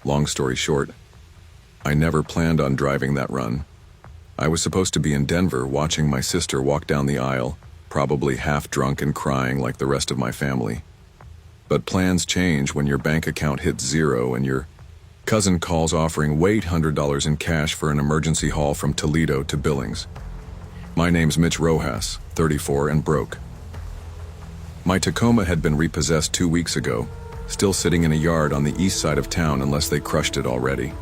Long story short, I never planned on driving that run. I was supposed to be in Denver watching my sister walk down the aisle, probably half drunk and crying like the rest of my family. But plans change when your bank account hits zero and your cousin calls offering $800 in cash for an emergency haul from Toledo to Billings. My name's Mitch Rojas, 34 and broke. My Tacoma had been repossessed 2 weeks ago, still sitting in a yard on the east side of town unless they crushed it already.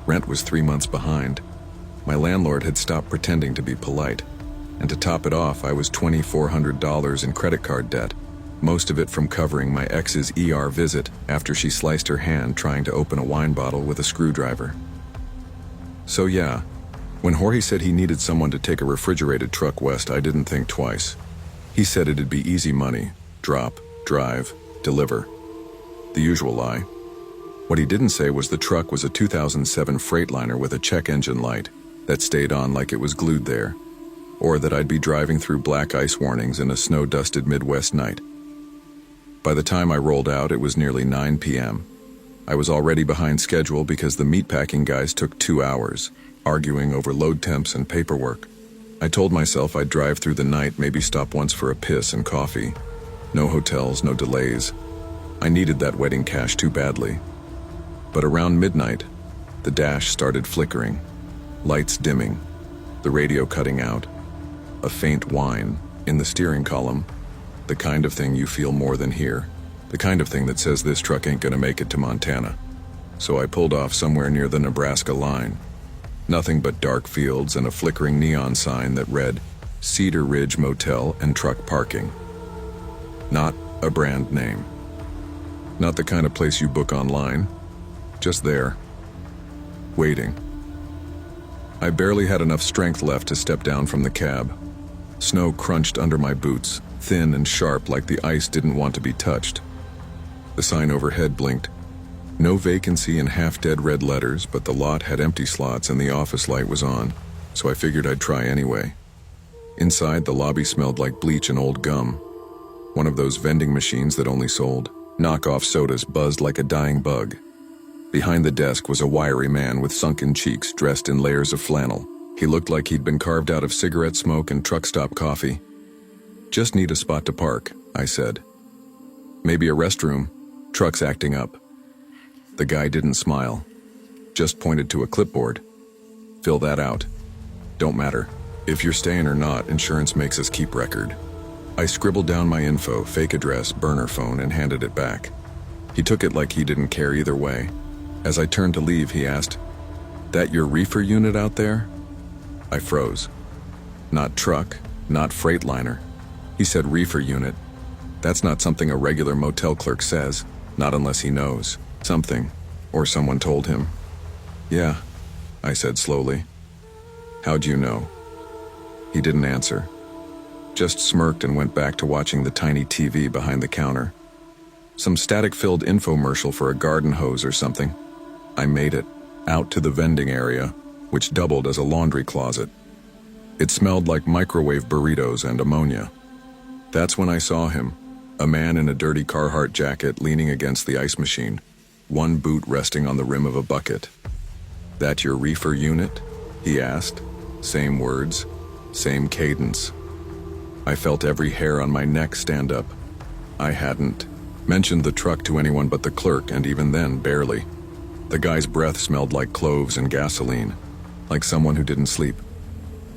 Rent was 3 months behind. My landlord had stopped pretending to be polite, and to top it off, I was $2,400 in credit card debt, most of it from covering my ex's ER visit after she sliced her hand trying to open a wine bottle with a screwdriver. So yeah, when Jorge said he needed someone to take a refrigerated truck west, I didn't think twice. He said it'd be easy money, drop, drive, deliver. The usual lie. What he didn't say was the truck was a 2007 Freightliner with a check engine light that stayed on like it was glued there, or that I'd be driving through black ice warnings in a snow-dusted Midwest night. By the time I rolled out, it was nearly 9 p.m. I was already behind schedule because the meatpacking guys took 2 hours, arguing over load temps and paperwork. I told myself I'd drive through the night, maybe stop once for a piss and coffee. No hotels, no delays. I needed that wedding cash too badly. But around midnight, the dash started flickering, lights dimming, the radio cutting out, a faint whine in the steering column, the kind of thing you feel more than hear, the kind of thing that says this truck ain't gonna make it to Montana. So I pulled off somewhere near the Nebraska line. Nothing but dark fields and a flickering neon sign that read Cedar Ridge Motel and Truck Parking. Not a brand name. Not the kind of place you book online. Just there, waiting. I barely had enough strength left to step down from the cab. Snow crunched under my boots, thin and sharp like the ice didn't want to be touched. The sign overhead blinked. No vacancy in half-dead red letters, but the lot had empty slots and the office light was on, so I figured I'd try anyway. Inside, the lobby smelled like bleach and old gum. One of those vending machines that only sold knockoff sodas buzzed like a dying bug. Behind the desk was a wiry man with sunken cheeks dressed in layers of flannel. He looked like he'd been carved out of cigarette smoke and truck stop coffee. "Just need a spot to park," I said. "Maybe a restroom. Truck's acting up." The guy didn't smile, just pointed to a clipboard. "Fill that out. Don't matter. If you're staying or not, insurance makes us keep record." I scribbled down my info, fake address, burner phone, and handed it back. He took it like he didn't care either way. As I turned to leave, he asked, "That your reefer unit out there?" I froze. Not truck, not Freightliner. He said reefer unit. That's not something a regular motel clerk says, not unless he knows something, or someone told him. "Yeah," I said slowly. "How'd you know?" He didn't answer, just smirked and went back to watching the tiny TV behind the counter. Some static-filled infomercial for a garden hose or something. I made it, out to the vending area, which doubled as a laundry closet. It smelled like microwave burritos and ammonia. That's when I saw him, a man in a dirty Carhartt jacket leaning against the ice machine, one boot resting on the rim of a bucket. "That your reefer unit?" he asked. Same words, same cadence. I felt every hair on my neck stand up. I hadn't mentioned the truck to anyone but the clerk, and even then, barely. The guy's breath smelled like cloves and gasoline, like someone who didn't sleep,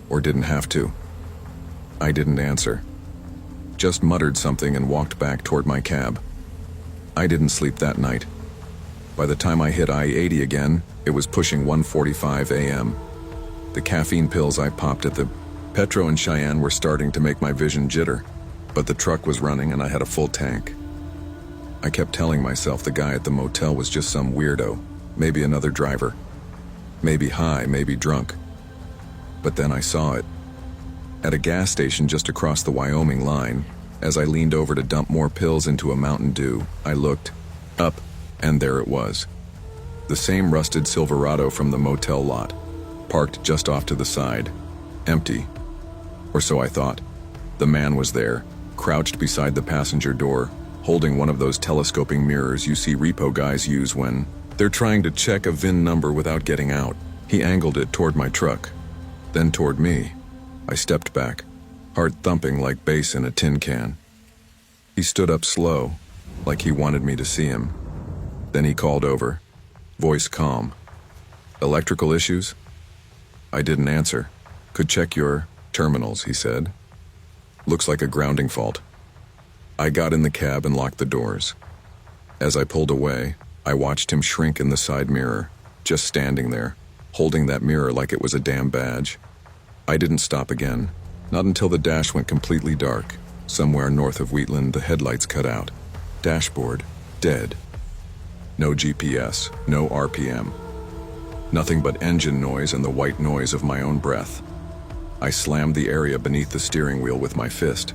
or didn't have to. I didn't answer, just muttered something and walked back toward my cab. I didn't sleep that night. By the time I hit I-80 again, it was pushing 1:45 a.m. The caffeine pills I popped at the Petro in Cheyenne were starting to make my vision jitter, but the truck was running and I had a full tank. I kept telling myself the guy at the motel was just some weirdo, maybe another driver. Maybe high, maybe drunk. But then I saw it. At a gas station just across the Wyoming line, as I leaned over to dump more pills into a Mountain Dew, I looked up, and there it was. The same rusted Silverado from the motel lot, parked just off to the side, empty. Or so I thought. The man was there, crouched beside the passenger door, holding one of those telescoping mirrors you see repo guys use when They're trying to check a VIN number without getting out. He angled it toward my truck, then toward me. I stepped back, heart thumping like bass in a tin can. He stood up slow, like he wanted me to see him. Then he called over, voice calm. "Electrical issues?" I didn't answer. "Could check your terminals," he said. "Looks like a grounding fault." I got in the cab and locked the doors. As I pulled away, I watched him shrink in the side mirror, just standing there, holding that mirror like it was a damn badge. I didn't stop again, not until the dash went completely dark. Somewhere north of Wheatland, the headlights cut out. Dashboard, dead. No GPS, no RPM. Nothing but engine noise and the white noise of my own breath. I slammed the area beneath the steering wheel with my fist.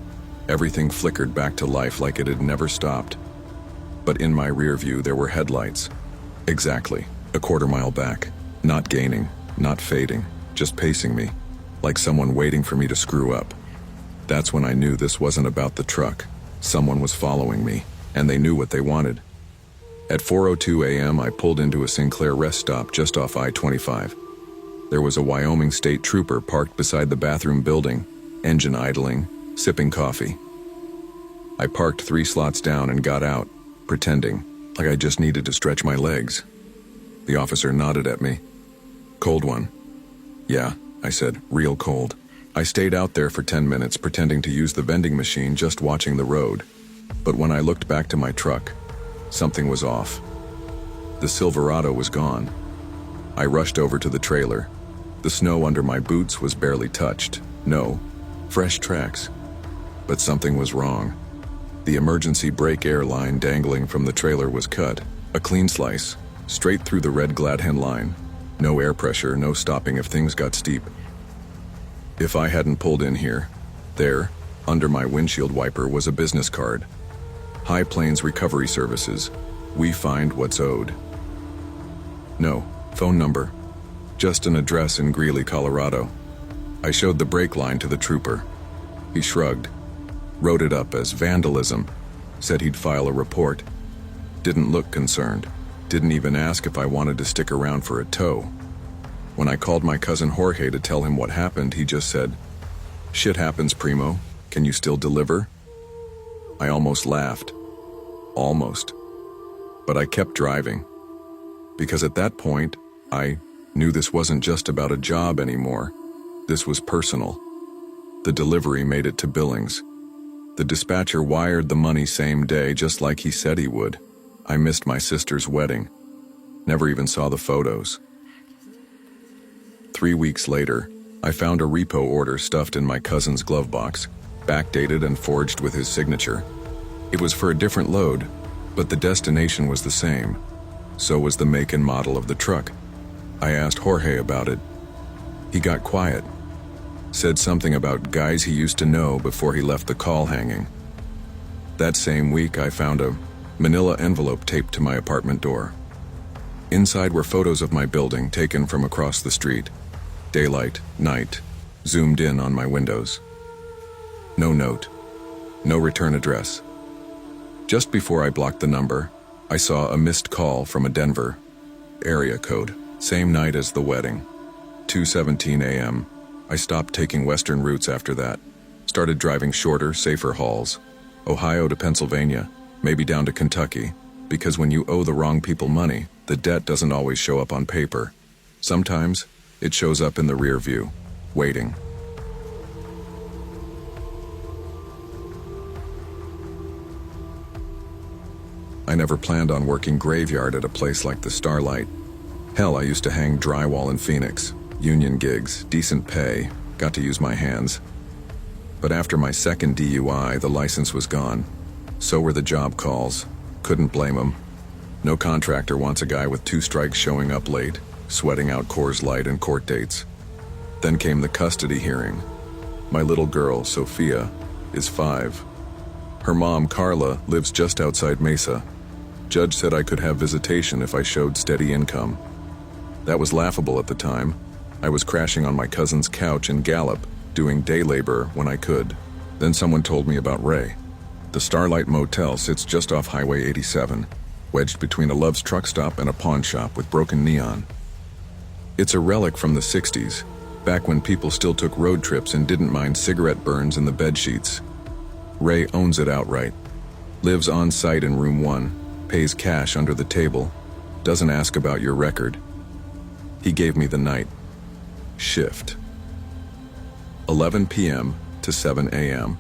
Everything flickered back to life like it had never stopped. But in my rear view there were headlights. Exactly, a quarter-mile back. Not gaining, not fading, just pacing me, like someone waiting for me to screw up. That's when I knew this wasn't about the truck. Someone was following me, and they knew what they wanted. At 4:02 a.m. I pulled into a Sinclair rest stop just off I-25. There was a Wyoming state trooper parked beside the bathroom building, engine idling, sipping coffee. I parked 3 slots down and got out, pretending like I just needed to stretch my legs. The officer nodded at me. "Cold one?" "Yeah," I said, "real cold." I stayed out there for 10 minutes pretending to use the vending machine, just watching the road. But when I looked back to my truck, something was off. The Silverado was gone. I rushed over to the trailer. The snow under my boots was barely touched. No, fresh tracks. But something was wrong. The emergency brake air line dangling from the trailer was cut. A clean slice, straight through the red Gladhen line. No air pressure, no stopping if things got steep. If I hadn't pulled in here, there, under my windshield wiper, was a business card. High Plains Recovery Services. We find what's owed. No, phone number. Just an address in Greeley, Colorado. I showed the brake line to the trooper. He shrugged, wrote it up as vandalism, said he'd file a report. Didn't look concerned. Didn't even ask if I wanted to stick around for a tow. When I called my cousin Jorge to tell him what happened, he just said, "Shit happens, primo. Can you still deliver?" I almost laughed. Almost. But I kept driving. Because at that point, I knew this wasn't just about a job anymore. This was personal. The delivery made it to Billings. The dispatcher wired the money same day, just like he said he would. I missed my sister's wedding. Never even saw the photos. 3 weeks later, I found a repo order stuffed in my cousin's glove box, backdated and forged with his signature. It was for a different load, but the destination was the same. So was the make and model of the truck. I asked Jorge about it. He got quiet. Said something about guys he used to know before he left the call hanging. That same week, I found a manila envelope taped to my apartment door. Inside were photos of my building taken from across the street. Daylight, night, zoomed in on my windows. No note. No return address. Just before I blocked the number, I saw a missed call from a Denver area code, same night as the wedding. 2:17 a.m. I stopped taking western routes after that. Started driving shorter, safer hauls. Ohio to Pennsylvania, maybe down to Kentucky, because when you owe the wrong people money, the debt doesn't always show up on paper. Sometimes, it shows up in the rear view, waiting. I never planned on working graveyard at a place like the Starlight. Hell, I used to hang drywall in Phoenix. Union gigs, decent pay, got to use my hands. But after my second DUI, the license was gone. So were the job calls. Couldn't blame them. No contractor wants a guy with 2 strikes showing up late, sweating out Coors Light and court dates. Then came the custody hearing. My little girl, Sophia, is 5. Her mom, Carla, lives just outside Mesa. Judge said I could have visitation if I showed steady income. That was laughable at the time. I was crashing on my cousin's couch in Gallup, doing day labor when I could. Then someone told me about Ray. The Starlight Motel sits just off Highway 87. wedged between a Love's truck stop and a pawn shop with broken neon. It's a relic from the 60s, back when people still took road trips and didn't mind cigarette burns in the bed sheets. Ray owns it outright, lives on site in room 1, pays cash under the table, doesn't ask about your record. He gave me the night shift. 11 p.m. to 7 a.m.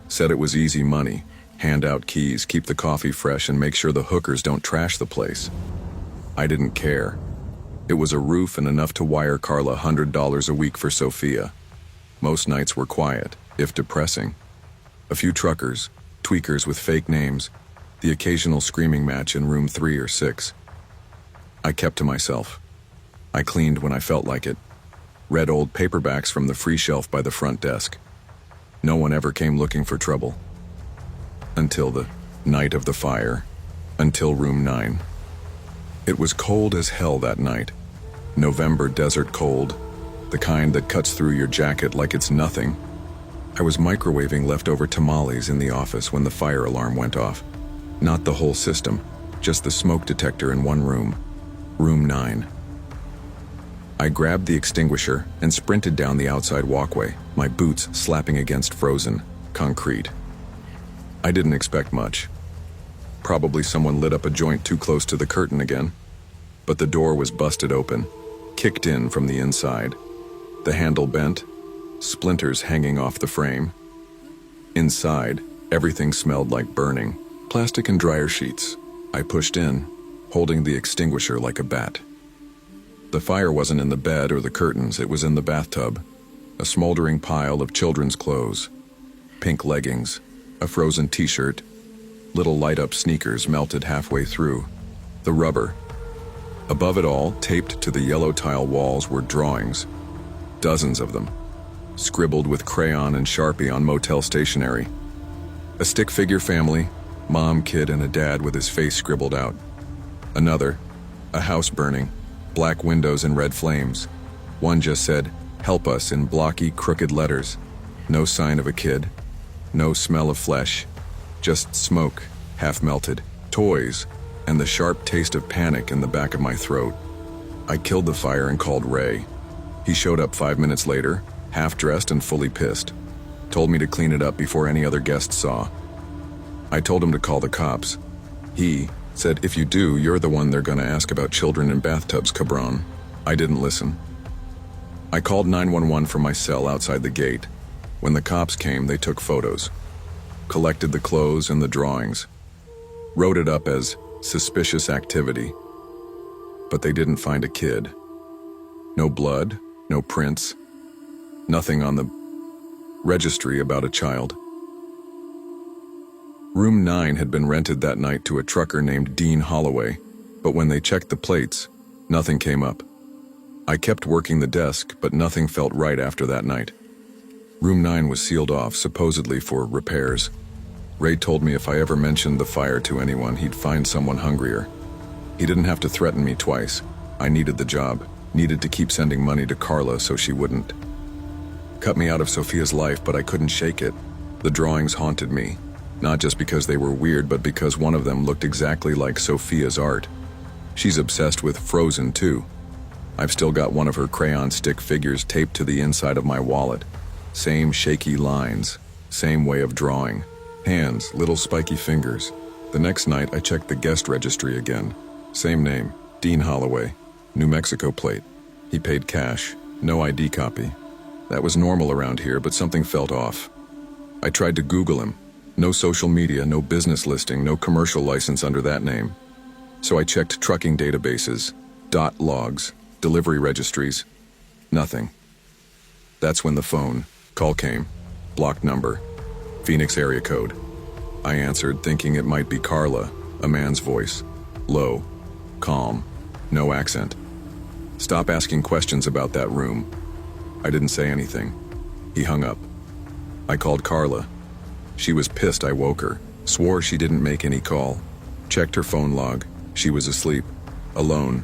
Said it was easy money. Hand out keys, keep the coffee fresh, and make sure the hookers don't trash the place. I didn't care. It was a roof and enough to wire Carla $100 a week for Sophia. Most nights were quiet, if depressing. A few truckers, tweakers with fake names, the occasional screaming match in room 3 or 6. I kept to myself. I cleaned when I felt like it. Read old paperbacks from the free shelf by the front desk. No one ever came looking for trouble. Until the night of the fire. Until room 9. It was cold as hell that night. November desert cold. The kind that cuts through your jacket like it's nothing. I was microwaving leftover tamales in the office when the fire alarm went off. Not the whole system, just the smoke detector in one room. Room 9. I grabbed the extinguisher and sprinted down the outside walkway, my boots slapping against frozen concrete. I didn't expect much. Probably someone lit up a joint too close to the curtain again. But the door was busted open, kicked in from the inside. The handle bent, splinters hanging off the frame. Inside, everything smelled like burning. Plastic and dryer sheets. I pushed in, holding the extinguisher like a bat. The fire wasn't in the bed or the curtains, it was in the bathtub. A smoldering pile of children's clothes. Pink leggings, a frozen t-shirt, little light-up sneakers melted halfway through. The rubber. Above it all, taped to the yellow tile walls, were drawings. Dozens of them. Scribbled with crayon and Sharpie on Motel stationery. A stick figure family, mom, kid, and a dad with his face scribbled out. Another, a house burning, black windows and red flames. One just said, "Help us," in blocky, crooked letters. No sign of a kid. No smell of flesh. Just smoke, half melted, toys, and the sharp taste of panic in the back of my throat. I killed the fire and called Ray. He showed up 5 minutes later, half-dressed and fully pissed. Told me to clean it up before any other guests saw. I told him to call the cops. He said, "If you do, you're the one they're gonna ask about children in bathtubs, cabron." I didn't listen. I called 911 from my cell outside the gate. When the cops came, they took photos. Collected the clothes and the drawings. Wrote it up as suspicious activity. But they didn't find a kid. No blood, no prints. Nothing on the registry about a child. Room 9 had been rented that night to a trucker named Dean Holloway, but when they checked the plates, nothing came up. I kept working the desk, but nothing felt right after that night. Room 9 was sealed off, supposedly for repairs. Ray told me if I ever mentioned the fire to anyone, he'd find someone hungrier. He didn't have to threaten me twice. I needed the job, needed to keep sending money to Carla so she wouldn't. Cut me out of Sophia's life, but I couldn't shake it. The drawings haunted me. Not just because they were weird, but because one of them looked exactly like Sophia's art. She's obsessed with Frozen, too. I've still got one of her crayon stick figures taped to the inside of my wallet. Same shaky lines, same way of drawing. Hands, little spiky fingers. The next night, I checked the guest registry again. Same name, Dean Holloway. New Mexico plate. He paid cash, no ID copy. That was normal around here, but something felt off. I tried to Google him. No social media, no business listing, no commercial license under that name. So I checked trucking databases, dot logs, delivery registries. Nothing. That's when the call came. Blocked number. Phoenix area code. I answered, thinking it might be Carla, a man's voice. Low. Calm. No accent. Stop asking questions about that room. I didn't say anything. He hung up. I called Carla. She was pissed I woke her, swore she didn't make any call. Checked her phone log. She was asleep. Alone.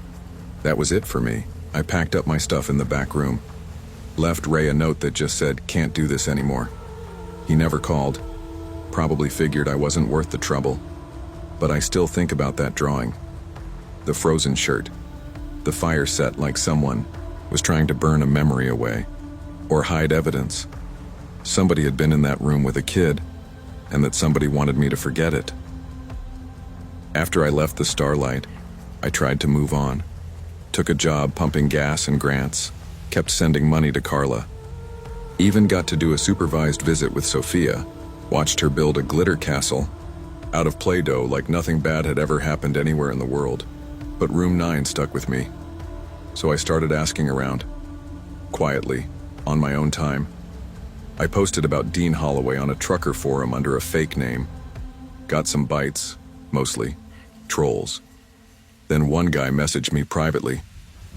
That was it for me. I packed up my stuff in the back room. Left Ray a note that just said, "Can't do this anymore." He never called. Probably figured I wasn't worth the trouble. But I still think about that drawing. The frozen shirt. The fire set like someone was trying to burn a memory away or hide evidence. Somebody had been in that room with a kid, and that somebody wanted me to forget it. After I left the Starlight, I tried to move on. Took a job pumping gas and grants, kept sending money to Carla. Even got to do a supervised visit with Sophia, watched her build a glitter castle out of Play-Doh like nothing bad had ever happened anywhere in the world. But room 9 stuck with me. So I started asking around, quietly, on my own time. I posted about Dean Holloway on a trucker forum under a fake name. Got some bites, mostly trolls. Then one guy messaged me privately,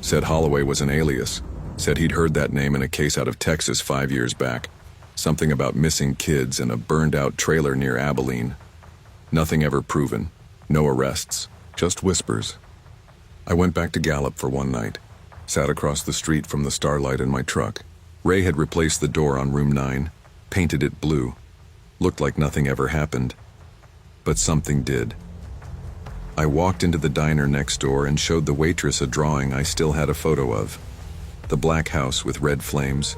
said Holloway was an alias, said he'd heard that name in a case out of Texas 5 years back. Something about missing kids in a burned-out trailer near Abilene. Nothing ever proven, no arrests, just whispers. I went back to Gallup for one night, sat across the street from the Starlight in my truck. Ray had replaced the door on room 9, painted it blue. Looked like nothing ever happened. But something did. I walked into the diner next door and showed the waitress a drawing I still had a photo of. The black house with red flames.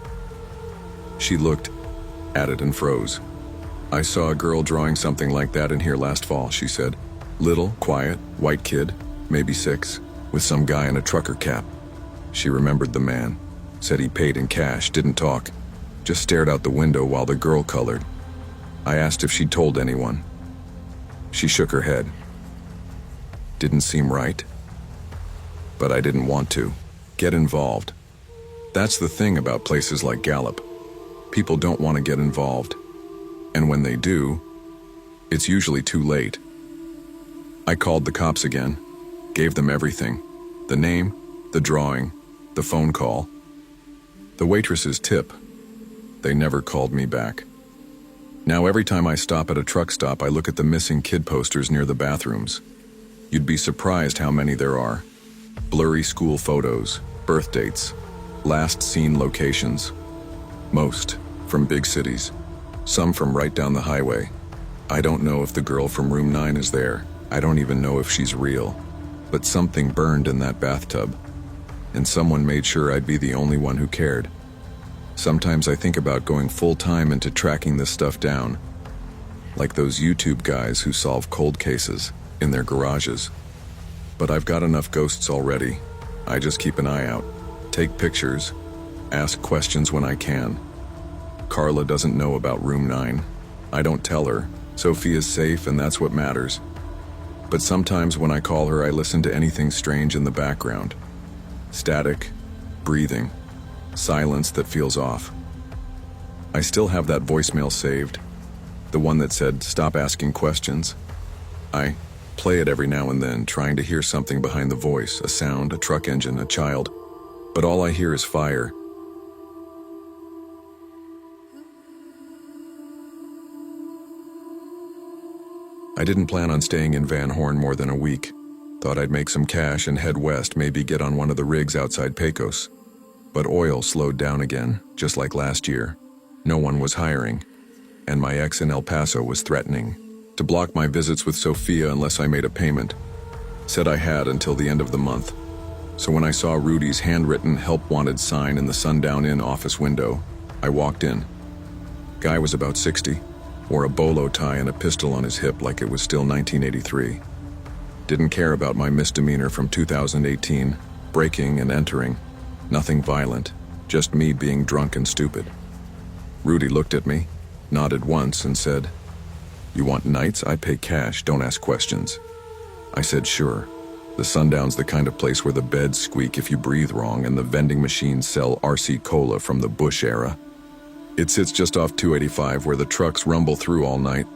She looked at it and froze. I saw a girl drawing something like that in here last fall, she said. Little, quiet, white kid, maybe 6, with some guy in a trucker cap. She remembered the man. Said he paid in cash, didn't talk, just stared out the window while the girl colored. I asked if she'd told anyone. She shook her head. Didn't seem right. But I didn't want to get involved. That's the thing about places like Gallup. People don't want to get involved. And when they do, it's usually too late. I called the cops again, gave them everything. The name, the drawing, the phone call. The waitress's tip. They never called me back. Now every time I stop at a truck stop, I look at the missing kid posters near the bathrooms. You'd be surprised how many there are. Blurry school photos, birth dates, last seen locations. Most from big cities, some from right down the highway. I don't know if the girl from room 9 is there. I don't even know if she's real. But something burned in that bathtub. And someone made sure I'd be the only one who cared. Sometimes I think about going full-time into tracking this stuff down, like those YouTube guys who solve cold cases in their garages. But I've got enough ghosts already. I just keep an eye out, take pictures, ask questions when I can. Carla doesn't know about room 9. I don't tell her. Sophia's safe and that's what matters. But sometimes when I call her, I listen to anything strange in the background. Static, breathing, silence that feels off. I still have that voicemail saved, the one that said, "Stop asking questions." I play it every now and then, trying to hear something behind the voice, a sound, a truck engine, a child. But all I hear is fire. I didn't plan on staying in Van Horn more than a week. Thought I'd make some cash and head west, maybe get on one of the rigs outside Pecos. But oil slowed down again, just like last year. No one was hiring, and my ex in El Paso was threatening to block my visits with Sophia unless I made a payment. Said I had until the end of the month. So when I saw Rudy's handwritten help wanted sign in the Sundown Inn office window, I walked in. Guy was about 60, wore a bolo tie and a pistol on his hip like it was still 1983. Didn't care about my misdemeanor from 2018, breaking and entering. Nothing violent, just me being drunk and stupid. Rudy looked at me, nodded once and said, "You want nights? I pay cash, don't ask questions." I said sure. The Sundown's the kind of place where the beds squeak if you breathe wrong and the vending machines sell RC Cola from the Bush era. It sits just off 285 where the trucks rumble through all night,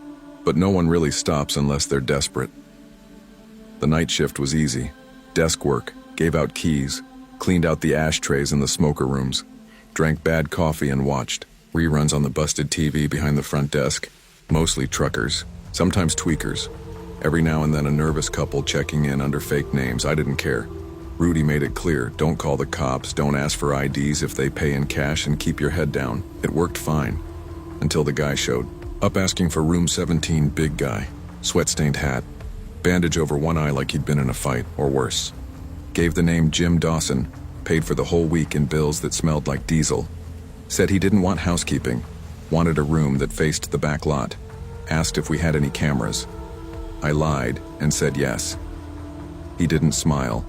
but no one really stops unless they're desperate. The night shift was easy. Desk work, gave out keys, cleaned out the ashtrays in the smoker rooms, drank bad coffee and watched reruns on the busted TV behind the front desk, mostly truckers, sometimes tweakers. Every now and then a nervous couple checking in under fake names. I didn't care. Rudy made it clear, don't call the cops, don't ask for IDs if they pay in cash, and keep your head down. It worked fine. Until the guy showed up asking for room 17, big guy, sweat-stained hat, Bandage over one eye like he'd been in a fight, or worse. Gave the name Jim Dawson, paid for the whole week in bills that smelled like diesel. Said he didn't want housekeeping, wanted a room that faced the back lot. Asked if we had any cameras. I lied and said yes. He didn't smile.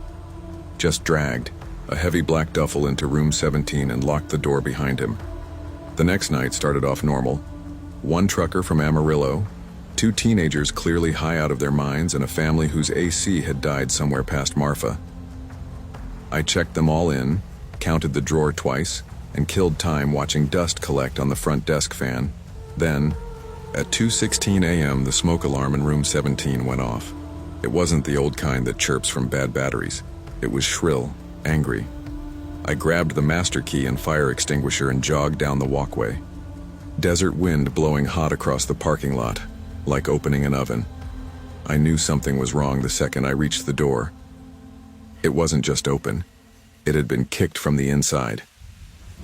Just dragged a heavy black duffel into room 17 and locked the door behind him. The next night started off normal. One trucker from Amarillo, two teenagers clearly high out of their minds, and a family whose AC had died somewhere past Marfa. I checked them all in, counted the drawer twice, and killed time watching dust collect on the front desk fan. Then, at 2:16 a.m., the smoke alarm in room 17 went off. It wasn't the old kind that chirps from bad batteries. It was shrill, angry. I grabbed the master key and fire extinguisher and jogged down the walkway. Desert wind blowing hot across the parking lot, like opening an oven. I knew something was wrong the second I reached the door. It wasn't just open. It had been kicked from the inside.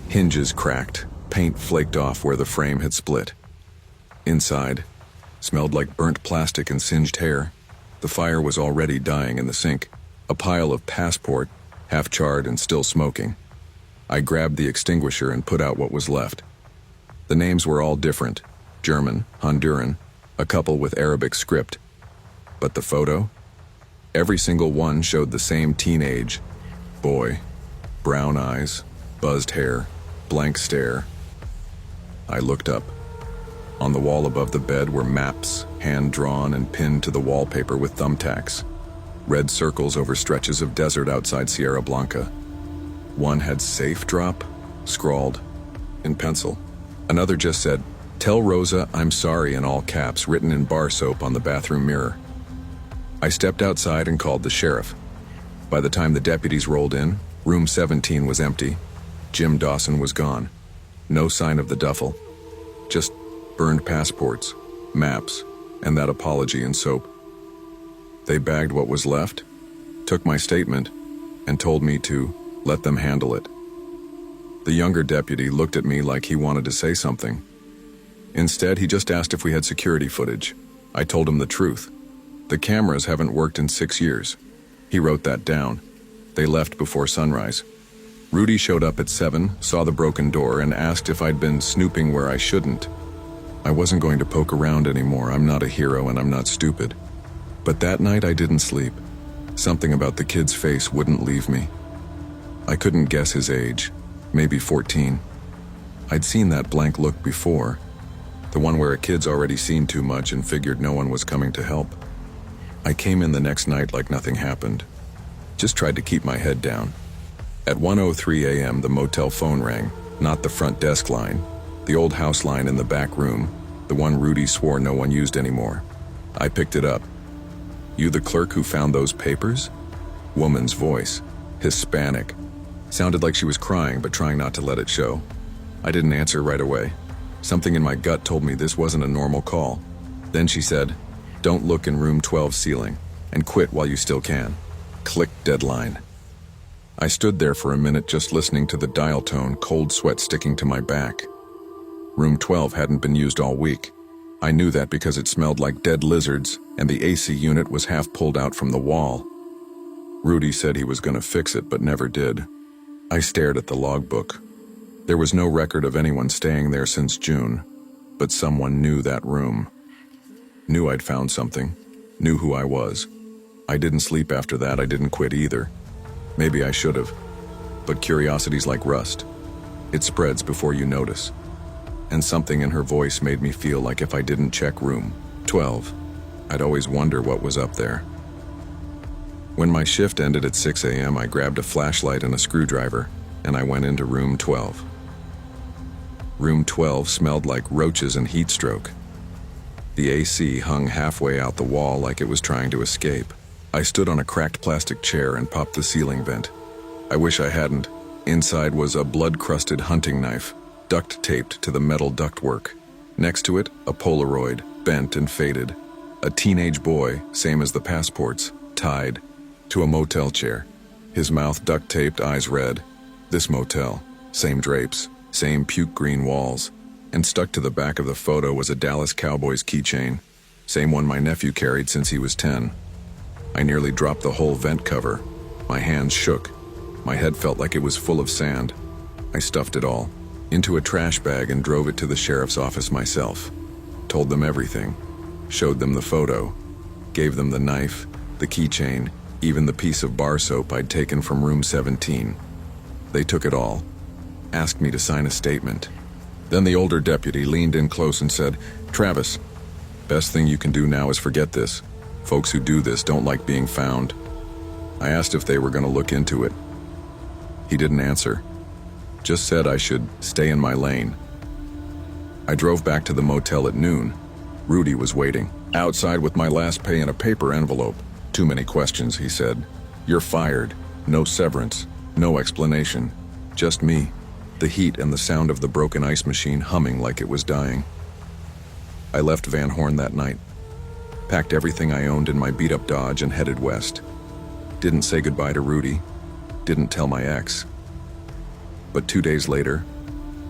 Hinges cracked, paint flaked off where the frame had split. Inside, smelled like burnt plastic and singed hair. The fire was already dying in the sink. A pile of passport, half charred and still smoking. I grabbed the extinguisher and put out what was left. The names were all different, German, Honduran, a couple with Arabic script. But the photo? Every single one showed the same teenage boy. Brown eyes, buzzed hair, blank stare. I looked up. On the wall above the bed were maps, hand-drawn and pinned to the wallpaper with thumbtacks. Red circles over stretches of desert outside Sierra Blanca. One had safe drop, scrawled in pencil. Another just said, "Tell Rosa I'm sorry," in all caps, written in bar soap on the bathroom mirror. I stepped outside and called the sheriff. By the time the deputies rolled in, room 17 was empty. Jim Dawson was gone. No sign of the duffel. Just burned passports, maps, and that apology in soap. They bagged what was left, took my statement, and told me to let them handle it. The younger deputy looked at me like he wanted to say something. Instead, he just asked if we had security footage. I told him the truth. The cameras haven't worked in 6 years. He wrote that down. They left before sunrise. Rudy showed up at 7, saw the broken door, and asked if I'd been snooping where I shouldn't. I wasn't going to poke around anymore. I'm not a hero and I'm not stupid. But that night I didn't sleep. Something about the kid's face wouldn't leave me. I couldn't guess his age, maybe 14. I'd seen that blank look before, the one where a kid's already seen too much and figured no one was coming to help. I came in the next night like nothing happened. Just tried to keep my head down. At 1:03 a.m. the motel phone rang, not the front desk line, the old house line in the back room, the one Rudy swore no one used anymore. I picked it up. "You the clerk who found those papers?" Woman's voice, Hispanic. Sounded like she was crying but trying not to let it show. I didn't answer right away. Something in my gut told me this wasn't a normal call. Then she said, "Don't look in room 12 ceiling, and quit while you still can." Click deadline. I stood there for a minute just listening to the dial tone, cold sweat sticking to my back. Room 12 hadn't been used all week. I knew that because it smelled like dead lizards, and the AC unit was half pulled out from the wall. Rudy said he was going to fix it, but never did. I stared at the logbook. There was no record of anyone staying there since June, but someone knew that room. Knew I'd found something, knew who I was. I didn't sleep after that. I didn't quit either. Maybe I should have, but curiosity's like rust. It spreads before you notice. And something in her voice made me feel like if I didn't check room 12, I'd always wonder what was up there. When my shift ended at 6 a.m., I grabbed a flashlight and a screwdriver, and I went into room 12. Room 12 smelled like roaches and heat stroke. The AC hung halfway out the wall like it was trying to escape. I stood on a cracked plastic chair and popped the ceiling vent. I wish I hadn't. Inside was a blood-crusted hunting knife, duct-taped to the metal ductwork. Next to it, a Polaroid, bent and faded. A teenage boy, same as the passports, tied to a motel chair. His mouth duct-taped, eyes red. This motel, same drapes, same puke-green walls. And stuck to the back of the photo was a Dallas Cowboys keychain, same one my nephew carried since he was 10. I nearly dropped the whole vent cover. My hands shook. My head felt like it was full of sand. I stuffed it all into a trash bag and drove it to the sheriff's office myself. Told them everything. Showed them the photo. Gave them the knife, the keychain, even the piece of bar soap I'd taken from room 17. They took it all. Asked me to sign a statement. Then the older deputy leaned in close and said, "Travis, best thing you can do now is forget this. Folks who do this don't like being found." I asked if they were going to look into it. He didn't answer. Just said I should stay in my lane. I drove back to the motel at noon. Rudy was waiting, outside with my last pay in a paper envelope. "Too many questions," he said. "You're fired. No severance. No explanation. Just me. The heat and the sound of the broken ice machine humming like it was dying." I left Van Horn that night. Packed everything I owned in my beat-up Dodge and headed west. Didn't say goodbye to Rudy. Didn't tell my ex. But 2 days later,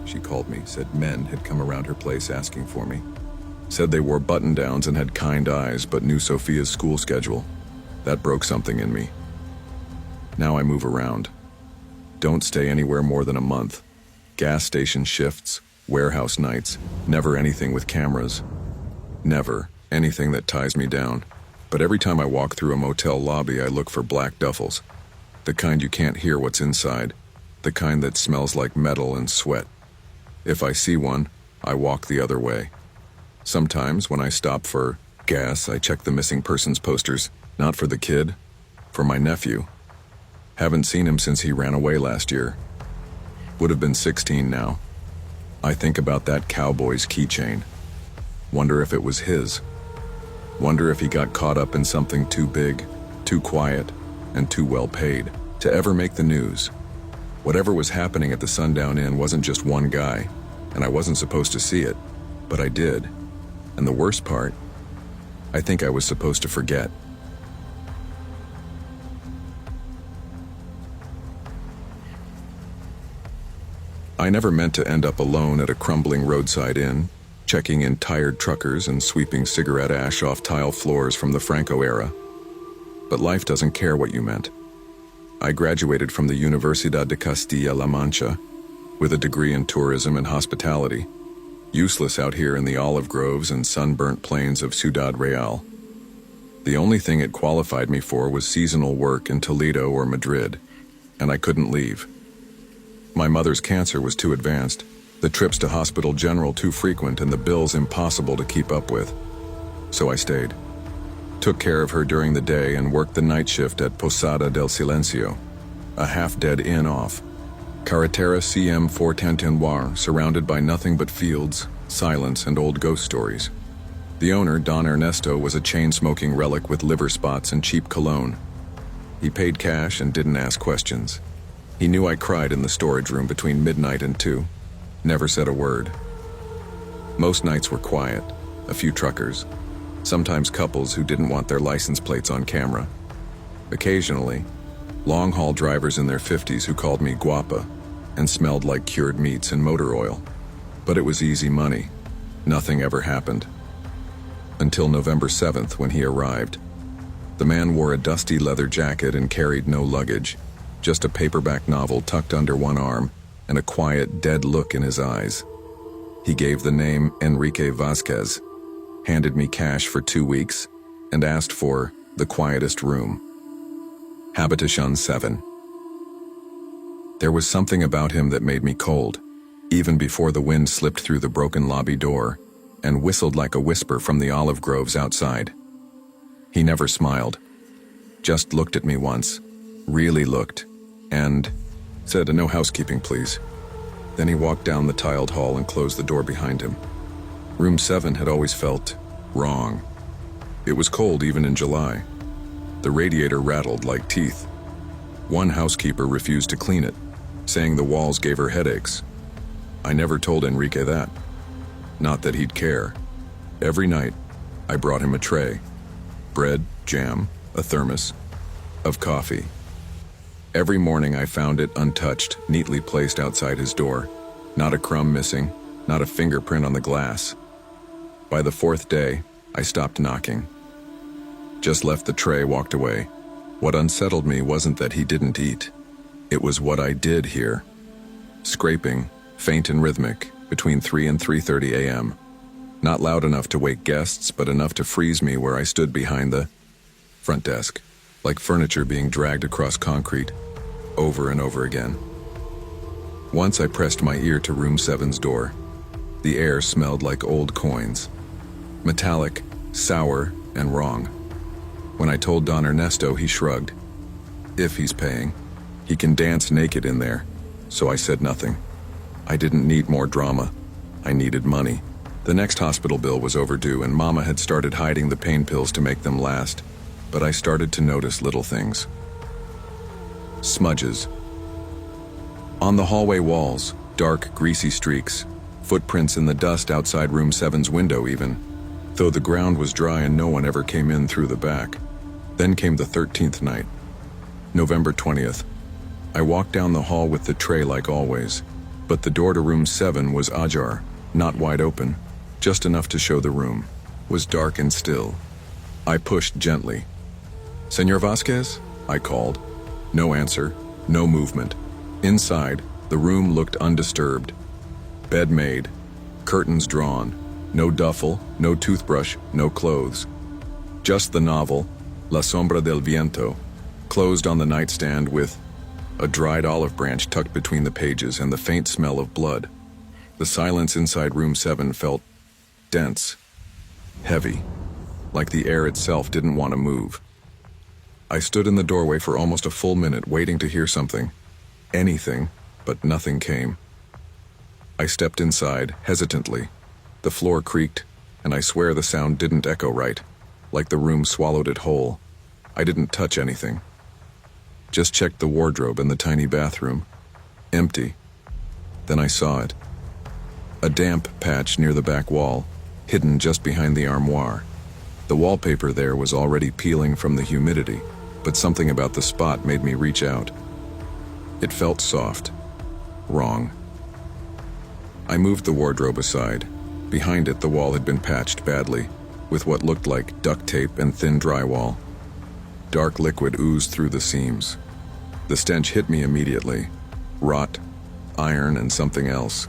she called me, said men had come around her place asking for me. Said they wore button-downs and had kind eyes, but knew Sophia's school schedule. That broke something in me. Now I move around. Don't stay anywhere more than a month. Gas station shifts, warehouse nights, never anything with cameras. Never anything that ties me down. But every time I walk through a motel lobby, I look for black duffels. The kind you can't hear what's inside. The kind that smells like metal and sweat. If I see one, I walk the other way. Sometimes when I stop for gas, I check the missing persons posters. Not for the kid, for my nephew. Haven't seen him since he ran away last year. Would have been 16 now. I think about that cowboy's keychain. Wonder if it was his. Wonder if he got caught up in something too big, too quiet, and too well paid to ever make the news. Whatever was happening at the Sundown Inn wasn't just one guy, and I wasn't supposed to see it, but I did. And the worst part, I think I was supposed to forget. I never meant to end up alone at a crumbling roadside inn, checking in tired truckers and sweeping cigarette ash off tile floors from the Franco era. But life doesn't care what you meant. I graduated from the Universidad de Castilla-La Mancha with a degree in tourism and hospitality, useless out here in the olive groves and sunburnt plains of Ciudad Real. The only thing it qualified me for was seasonal work in Toledo or Madrid, and I couldn't leave. My mother's cancer was too advanced, the trips to Hospital General too frequent, and the bills impossible to keep up with. So I stayed. Took care of her during the day and worked the night shift at Posada del Silencio, a half-dead inn off Carretera CM 410 surrounded by nothing but fields, silence, and old ghost stories. The owner, Don Ernesto, was a chain-smoking relic with liver spots and cheap cologne. He paid cash and didn't ask questions. He knew I cried in the storage room between midnight and 2. Never said a word. Most nights were quiet, a few truckers, sometimes couples who didn't want their license plates on camera. Occasionally, long-haul drivers in their 50s who called me guapa and smelled like cured meats and motor oil. But it was easy money. Nothing ever happened. Until November 7th when he arrived. The man wore a dusty leather jacket and carried no luggage, just a paperback novel tucked under one arm and a quiet, dead look in his eyes. He gave the name Enrique Vasquez, handed me cash for 2 weeks, and asked for the quietest room. Habitation 7. There was something about him that made me cold, even before the wind slipped through the broken lobby door and whistled like a whisper from the olive groves outside. He never smiled, just looked at me once, really looked, and said, "No housekeeping, please." Then he walked down the tiled hall and closed the door behind him. Room 7 had always felt wrong. It was cold even in July. The radiator rattled like teeth. One housekeeper refused to clean it, saying the walls gave her headaches. I never told Enrique that. Not that he'd care. Every night, I brought him a tray. Bread, jam, a thermos, of coffee. Every morning I found it untouched, neatly placed outside his door. Not a crumb missing, not a fingerprint on the glass. By the 4th day, I stopped knocking. Just left the tray, walked away. What unsettled me wasn't that he didn't eat. It was what I did hear. Scraping, faint and rhythmic, between 3 and 3:30 a.m. Not loud enough to wake guests, but enough to freeze me where I stood behind the front desk, like furniture being dragged across concrete, over and over again. Once I pressed my ear to room 7's door. The air smelled like old coins. Metallic, sour, and wrong. When I told Don Ernesto, he shrugged. If he's paying, he can dance naked in there, so I said nothing. I didn't need more drama. I needed money. The next hospital bill was overdue, and Mama had started hiding the pain pills to make them last, but I started to notice little things. Smudges. On the hallway walls, dark, greasy streaks, footprints in the dust outside room 7's window even, though the ground was dry and no one ever came in through the back. Then came the 13th night, November 20th. I walked down the hall with the tray like always, but the door to room 7 was ajar, not wide open, just enough to show the room, was dark and still. I pushed gently. "Señor Vasquez?" I called. No answer, no movement. Inside, the room looked undisturbed. Bed made, curtains drawn, no duffel, no toothbrush, no clothes. Just the novel, La Sombra del Viento, closed on the nightstand with a dried olive branch tucked between the pages and the faint smell of blood. The silence inside room 7 felt dense, heavy, like the air itself didn't want to move. I stood in the doorway for almost a full minute waiting to hear something. Anything, but nothing came. I stepped inside, hesitantly. The floor creaked, and I swear the sound didn't echo right, like the room swallowed it whole. I didn't touch anything. Just checked the wardrobe and the tiny bathroom. Empty. Then I saw it. A damp patch near the back wall, hidden just behind the armoire. The wallpaper there was already peeling from the humidity, but something about the spot made me reach out. It felt soft. Wrong. I moved the wardrobe aside. Behind it, the wall had been patched badly, with what looked like duct tape and thin drywall. Dark liquid oozed through the seams. The stench hit me immediately. Rot, iron, and something else.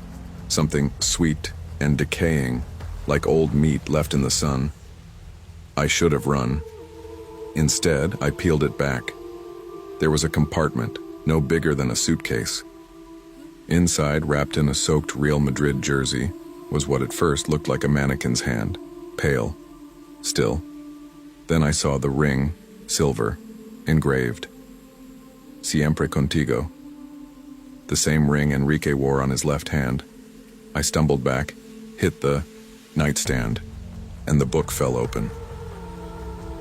Something sweet and decaying, like old meat left in the sun. I should have run. Instead, I peeled it back. There was a compartment, no bigger than a suitcase. Inside, wrapped in a soaked Real Madrid jersey, was what at first looked like a mannequin's hand, pale, still. Then I saw the ring, silver, engraved. Siempre contigo. The same ring Enrique wore on his left hand. I stumbled back, hit the nightstand, and the book fell open.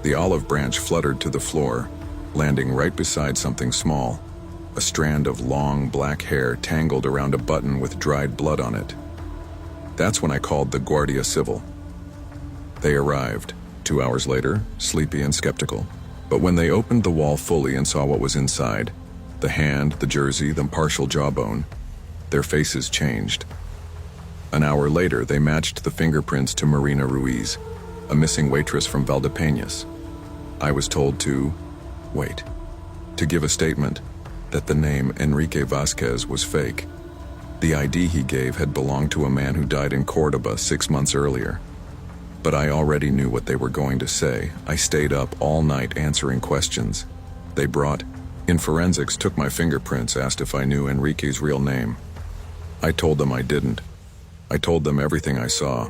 The olive branch fluttered to the floor, landing right beside something small. A strand of long black hair tangled around a button with dried blood on it. That's when I called the Guardia Civil. They arrived, 2 hours later, sleepy and skeptical. But when they opened the wall fully and saw what was inside, the hand, the jersey, the partial jawbone, their faces changed. An hour later, they matched the fingerprints to Marina Ruiz, a missing waitress from Valdepeñas. I was told to wait, to give a statement that the name Enrique Vasquez was fake. The ID he gave had belonged to a man who died in Cordoba 6 months earlier. But I already knew what they were going to say. I stayed up all night answering questions. They brought in forensics, took my fingerprints, asked if I knew Enrique's real name. I told them I didn't. I told them everything I saw.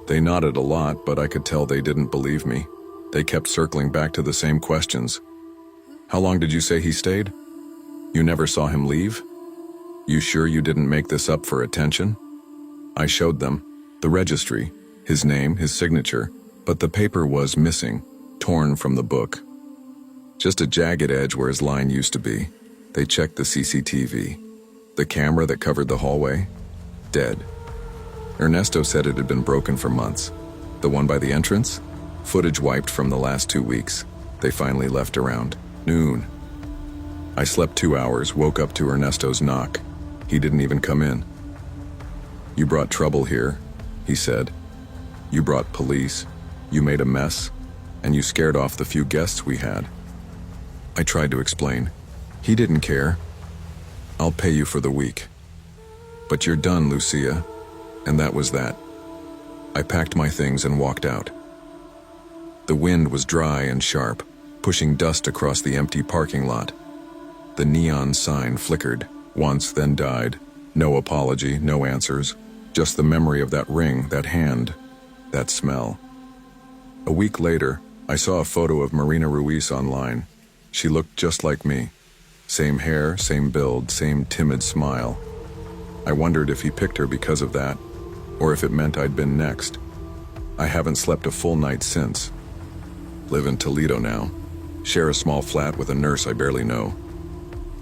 They nodded a lot, but I could tell they didn't believe me. They kept circling back to the same questions. How long did you say he stayed? You never saw him leave? You sure you didn't make this up for attention? I showed them the registry, his name, his signature, but the paper was missing, torn from the book. Just a jagged edge where his line used to be. They checked the CCTV. The camera that covered the hallway? Dead. Ernesto said it had been broken for months. The one by the entrance? Footage wiped from the last 2 weeks. They finally left around noon. I slept 2 hours, woke up to Ernesto's knock. He didn't even come in. You brought trouble here, he said. You brought police. You made a mess. and you scared off the few guests we had." I tried to explain. He didn't care. "I'll pay you for the week." "But you're done, Lucia." And that was that. I packed my things and walked out. The wind was dry and sharp, pushing dust across the empty parking lot. The neon sign flickered, once, then died. No apology, no answers, just the memory of that ring, that hand, that smell. A week later, I saw a photo of Marina Ruiz online. She looked just like me. Same hair, same build, same timid smile. I wondered if he picked her because of that, or if it meant I'd been next. I haven't slept a full night since. Live in Toledo now. Share a small flat with a nurse I barely know.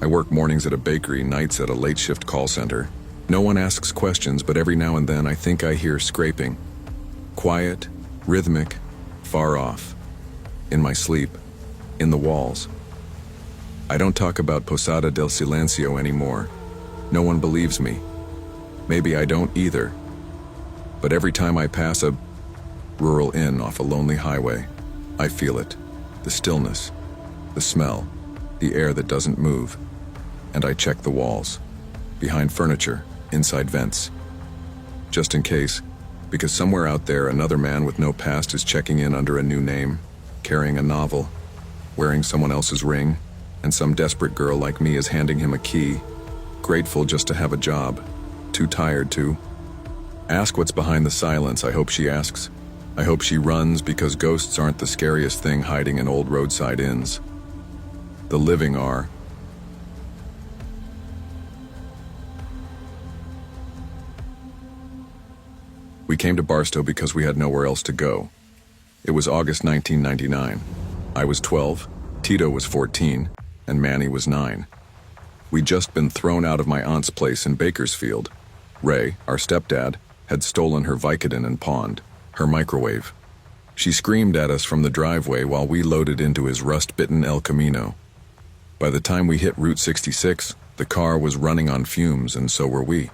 I work mornings at a bakery, nights at a late shift call center. No one asks questions, but every now and then I think I hear scraping. Quiet, rhythmic, far off. In my sleep, in the walls. I don't talk about Posada del Silencio anymore. No one believes me. Maybe I don't either. But every time I pass a rural inn off a lonely highway, I feel it. The stillness, the smell, the air that doesn't move. And I check the walls. Behind furniture, inside vents. Just in case, because somewhere out there another man with no past is checking in under a new name, carrying a novel, wearing someone else's ring, and some desperate girl like me is handing him a key, grateful just to have a job, too tired to. Ask what's behind the silence, I hope she asks. I hope she runs, because ghosts aren't the scariest thing hiding in old roadside inns. The living are. We came to Barstow because we had nowhere else to go. It was August 1999. I was 12, Tito was 14, and Manny was 9. We'd just been thrown out of my aunt's place in Bakersfield. Ray, our stepdad, had stolen her Vicodin and pawned her microwave. She screamed at us from the driveway while we loaded into his rust-bitten El Camino. By the time we hit Route 66, the car was running on fumes, and so were we.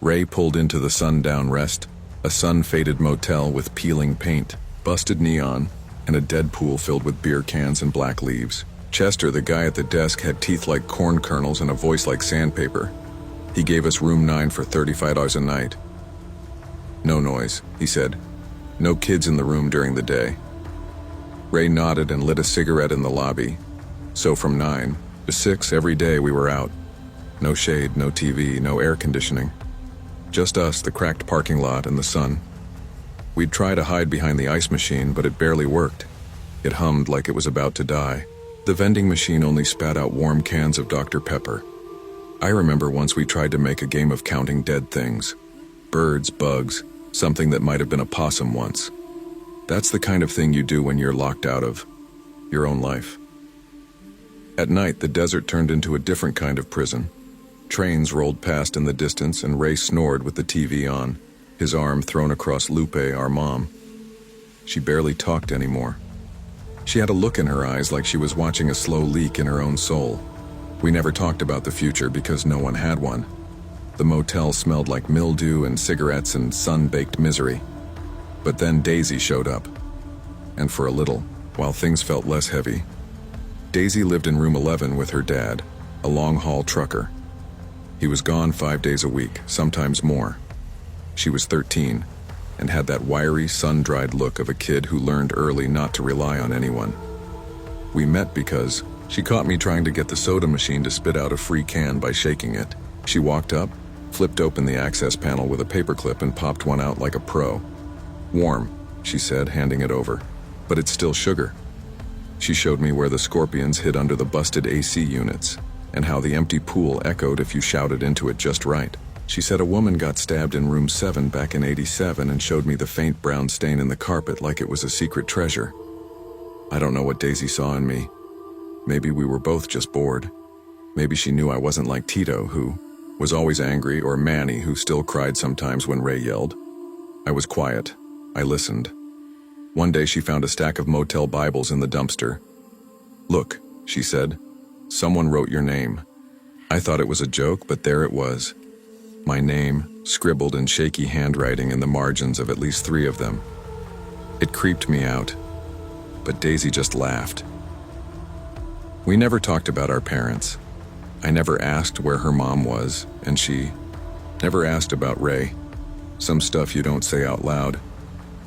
Ray pulled into the Sundown Rest, a sun-faded motel with peeling paint, busted neon, and a dead pool filled with beer cans and black leaves. Chester, the guy at the desk, had teeth like corn kernels and a voice like sandpaper. He gave us room 9 for $35 a night. "No noise," he said. "No kids in the room during the day." Ray nodded and lit a cigarette in the lobby. So from 9 to 6 every day we were out. No shade, no TV, no air conditioning. Just us, the cracked parking lot, and the sun. We'd try to hide behind the ice machine, but it barely worked. It hummed like it was about to die. The vending machine only spat out warm cans of Dr. Pepper. I remember once we tried to make a game of counting dead things. Birds, bugs, something that might have been a possum once. That's the kind of thing you do when you're locked out of your own life. At night, the desert turned into a different kind of prison. Trains rolled past in the distance, and Ray snored with the TV on, his arm thrown across Lupe, our mom. She barely talked anymore. She had a look in her eyes like she was watching a slow leak in her own soul. We never talked about the future because no one had one. The motel smelled like mildew and cigarettes and sun-baked misery. But then Daisy showed up. And for a little, while things felt less heavy. Daisy lived in room 11 with her dad, a long-haul trucker. He was gone 5 days a week, sometimes more. She was 13, and had that wiry, sun-dried look of a kid who learned early not to rely on anyone. We met because she caught me trying to get the soda machine to spit out a free can by shaking it. She walked up, flipped open the access panel with a paperclip, and popped one out like a pro. "Warm," she said, handing it over. "But it's still sugar." She showed me where the scorpions hid under the busted AC units, and how the empty pool echoed if you shouted into it just right. She said a woman got stabbed in room 7 back in '87 and showed me the faint brown stain in the carpet like it was a secret treasure. I don't know what Daisy saw in me. Maybe we were both just bored. Maybe she knew I wasn't like Tito, who was always angry, or Manny, who still cried sometimes when Ray yelled. I was quiet. I listened. One day she found a stack of Motel Bibles in the dumpster. "Look," she said. "Someone wrote your name." I thought it was a joke, but there it was. My name, scribbled in shaky handwriting in the margins of at least 3 of them. It creeped me out. but Daisy just laughed. We never talked about our parents. I never asked where her mom was, and she never asked about Ray. Some stuff you don't say out loud.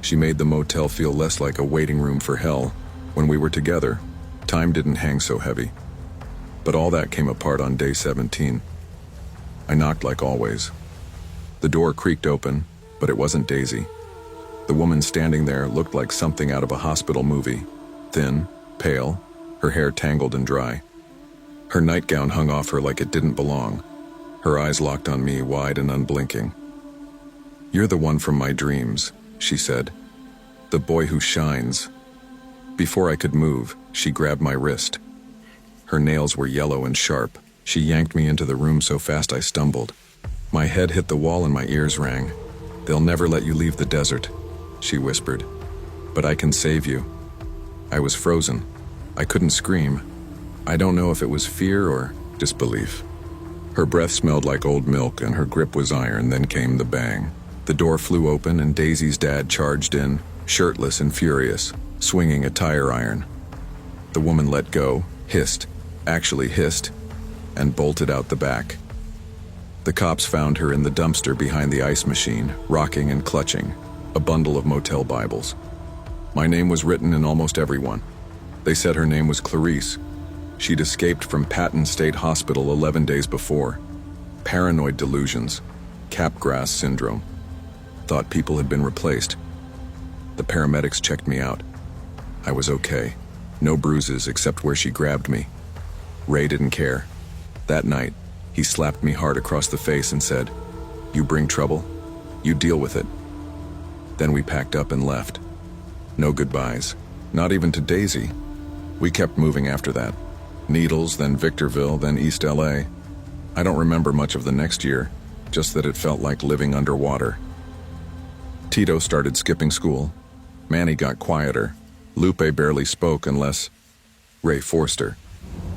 She made the motel feel less like a waiting room for hell. When we were together, time didn't hang so heavy. But all that came apart on day 17. I knocked like always. The door creaked open, but it wasn't Daisy. The woman standing there looked like something out of a hospital movie. Thin, pale, her hair tangled and dry. Her nightgown hung off her like it didn't belong. Her eyes locked on me, wide and unblinking. "You're the one from my dreams," she said. "The boy who shines." Before I could move, she grabbed my wrist. Her nails were yellow and sharp. She yanked me into the room so fast I stumbled. My head hit the wall and my ears rang. "They'll never let you leave the desert," she whispered. "But I can save you." I was frozen. I couldn't scream. I don't know if it was fear or disbelief. Her breath smelled like old milk and her grip was iron. Then came the bang. The door flew open and Daisy's dad charged in, shirtless and furious, swinging a tire iron. The woman let go, hissed, and bolted out the back. The cops found her in the dumpster behind the ice machine, rocking and clutching, a bundle of motel Bibles. My name was written in almost every one. They said her name was Clarice. She'd escaped from Patton State Hospital 11 days before. Paranoid delusions, Capgras syndrome. Thought people had been replaced. The paramedics checked me out. I was okay. No bruises except where she grabbed me. Ray didn't care. That night, he slapped me hard across the face and said, "You bring trouble, you deal with it." Then we packed up and left. No goodbyes, not even to Daisy. We kept moving after that. Needles, then Victorville, then East LA. I don't remember much of the next year, just that it felt like living underwater. Tito started skipping school. Manny got quieter. Lupe barely spoke unless Ray forced her.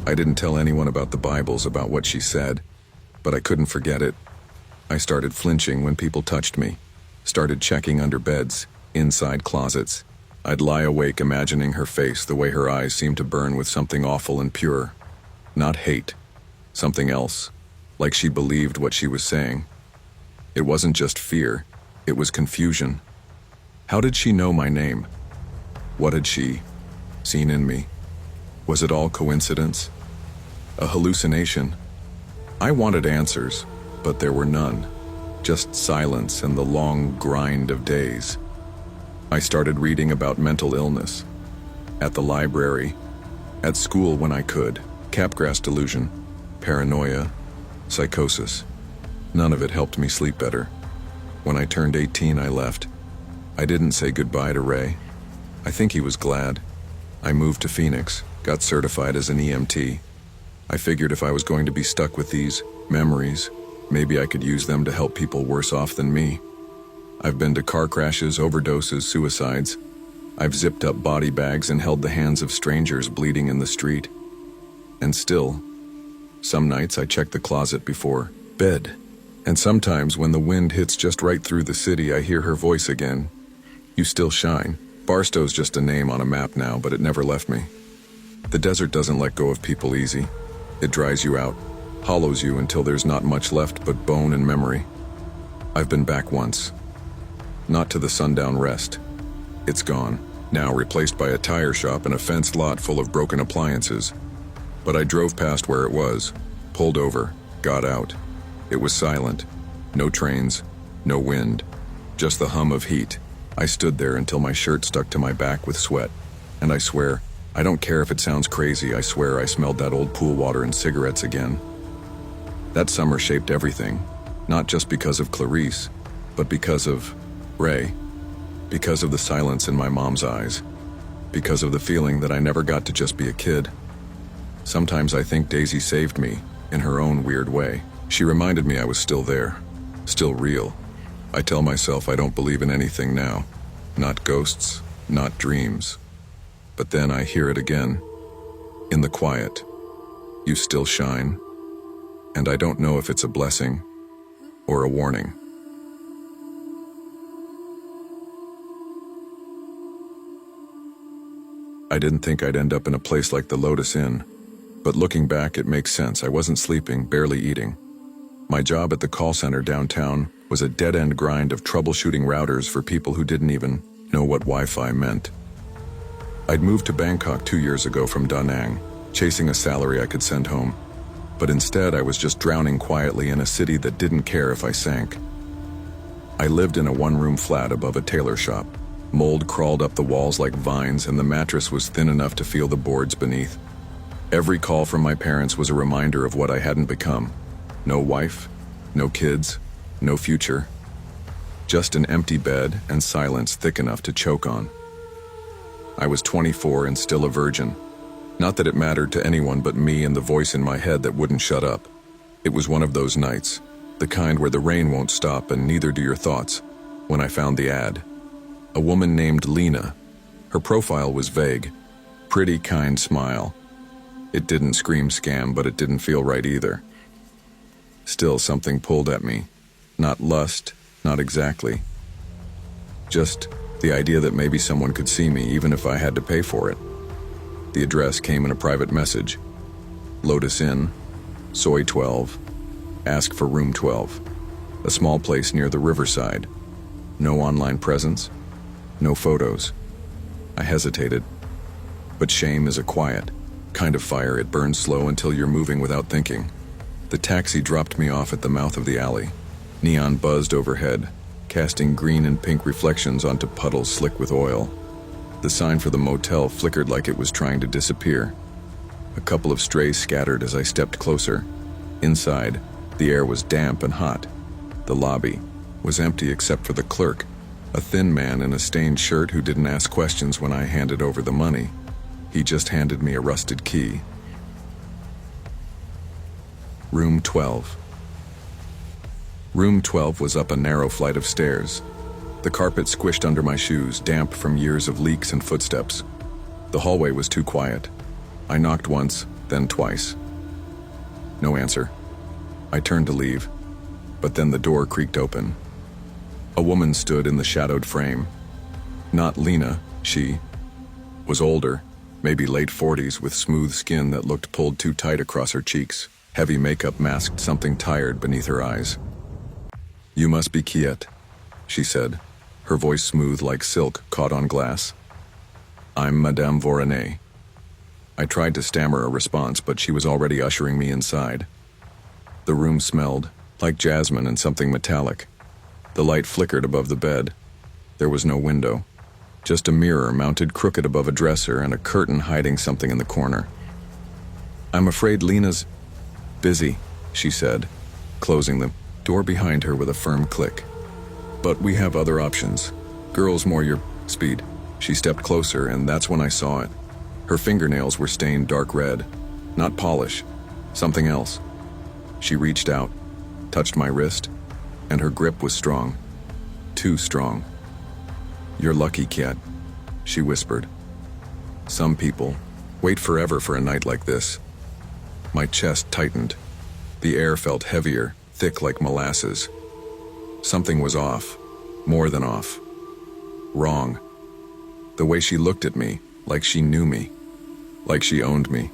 I didn't tell anyone about the Bibles, about what she said, but I couldn't forget it. I started flinching when people touched me, started checking under beds, inside closets. I'd lie awake imagining her face, the way her eyes seemed to burn with something awful and pure. Not hate, something else, like she believed what she was saying. It wasn't just fear, it was confusion. How did she know my name? What had she seen in me? Was it all coincidence? A hallucination? I wanted answers, but there were none. Just silence and the long grind of days. I started reading about mental illness. At the library, at school when I could. Capgras delusion, paranoia, psychosis. None of it helped me sleep better. When I turned 18, I left. I didn't say goodbye to Ray. I think he was glad. I moved to Phoenix, got certified as an EMT. I figured if I was going to be stuck with these memories, maybe I could use them to help people worse off than me. I've been to car crashes, overdoses, suicides. I've zipped up body bags and held the hands of strangers bleeding in the street. And still, some nights I check the closet before bed. And sometimes when the wind hits just right through the city, I hear her voice again. "You still shine." Barstow's just a name on a map now, but it never left me. The desert doesn't let go of people easy. It dries you out, hollows you until there's not much left but bone and memory. I've been back once. Not to the sundown rest. It's gone, now replaced by a tire shop and a fenced lot full of broken appliances. But I drove past where it was, pulled over, got out. It was silent. No trains, no wind, just the hum of heat. I stood there until my shirt stuck to my back with sweat. And I swear, I don't care if it sounds crazy, I swear I smelled that old pool water and cigarettes again. That summer shaped everything, not just because of Clarice, but because of Ray, because of the silence in my mom's eyes, because of the feeling that I never got to just be a kid. Sometimes I think Daisy saved me, in her own weird way. She reminded me I was still there, still real. I tell myself I don't believe in anything now, not ghosts, not dreams. But then I hear it again, in the quiet. You still shine, and I don't know if it's a blessing or a warning. I didn't think I'd end up in a place like the Lotus Inn. But looking back, it makes sense. I wasn't sleeping, barely eating. My job at the call center downtown was a dead-end grind of troubleshooting routers for people who didn't even know what Wi-Fi meant. I'd moved to Bangkok 2 years ago from Da Nang, chasing a salary I could send home. But instead, I was just drowning quietly in a city that didn't care if I sank. I lived in a one-room flat above a tailor shop. Mold crawled up the walls like vines, and the mattress was thin enough to feel the boards beneath. Every call from my parents was a reminder of what I hadn't become. No wife, no kids, no future. Just an empty bed and silence thick enough to choke on. I was 24 and still a virgin. Not that it mattered to anyone but me and the voice in my head that wouldn't shut up. It was one of those nights, the kind where the rain won't stop and neither do your thoughts, when I found the ad. A woman named Lena. Her profile was vague. Pretty, kind smile. It didn't scream scam, but it didn't feel right either. Still, something pulled at me. Not lust, not exactly. Just the idea that maybe someone could see me, even if I had to pay for it. The address came in a private message. Lotus Inn, Soy 12, ask for room 12. A small place near the riverside. No online presence, no photos. I hesitated. But shame is a quiet kind of fire. It burns slow until you're moving without thinking. The taxi dropped me off at the mouth of the alley. Neon buzzed overhead, casting green and pink reflections onto puddles slick with oil. The sign for the motel flickered like it was trying to disappear. A couple of strays scattered as I stepped closer. Inside, the air was damp and hot. The lobby was empty except for the clerk, a thin man in a stained shirt who didn't ask questions when I handed over the money. He just handed me a rusted key. Room 12. Room 12 was up a narrow flight of stairs. The carpet squished under my shoes, damp from years of leaks and footsteps. The hallway was too quiet. I knocked once, then twice. No answer. I turned to leave, but then the door creaked open. A woman stood in the shadowed frame. Not Lena, she was older, maybe late 40s, with smooth skin that looked pulled too tight across her cheeks. Heavy makeup masked something tired beneath her eyes. "You must be Kiet," she said, her voice smooth like silk caught on glass. "I'm Madame Voronay." I tried to stammer a response, but she was already ushering me inside. The room smelled like jasmine and something metallic. The light flickered above the bed. There was no window, just a mirror mounted crooked above a dresser and a curtain hiding something in the corner. "I'm afraid Lena's busy," she said, closing the door behind her with a firm click. "But we have other options. Girls more your speed." She stepped closer, and that's when I saw it. Her fingernails were stained dark red. Not polish, something else. She reached out, touched my wrist, and her grip was strong. Too strong. "You're lucky, Kiet," she whispered. "Some people wait forever for a night like this." My chest tightened. The air felt heavier, thick like molasses. Something was off, more than off. Wrong. The way she looked at me, like she knew me, like she owned me.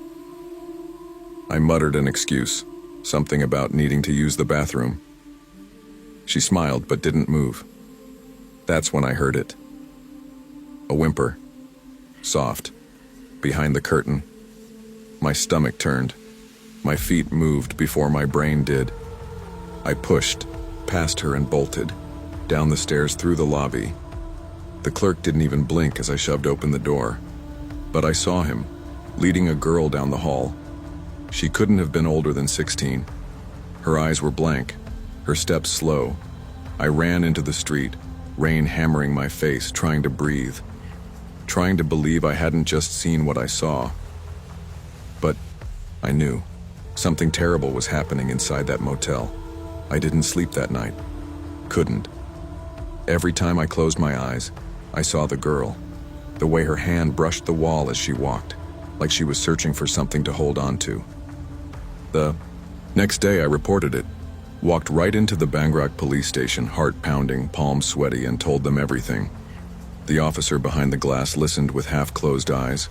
I muttered an excuse, something about needing to use the bathroom. She smiled but didn't move. That's when I heard it. A whimper. Soft. Behind the curtain. My stomach turned. My feet moved before my brain did. I pushed, past her and bolted, down the stairs through the lobby. The clerk didn't even blink as I shoved open the door. But I saw him, leading a girl down the hall. She couldn't have been older than 16. Her eyes were blank, her steps slow. I ran into the street, rain hammering my face, trying to breathe, trying to believe I hadn't just seen what I saw. But I knew. Something terrible was happening inside that motel. I didn't sleep that night. Couldn't. Every time I closed my eyes, I saw the girl. The way her hand brushed the wall as she walked, like she was searching for something to hold on to. The next day I reported it. Walked right into the Bangkok police station, heart pounding, palms sweaty, and told them everything. The officer behind the glass listened with half-closed eyes,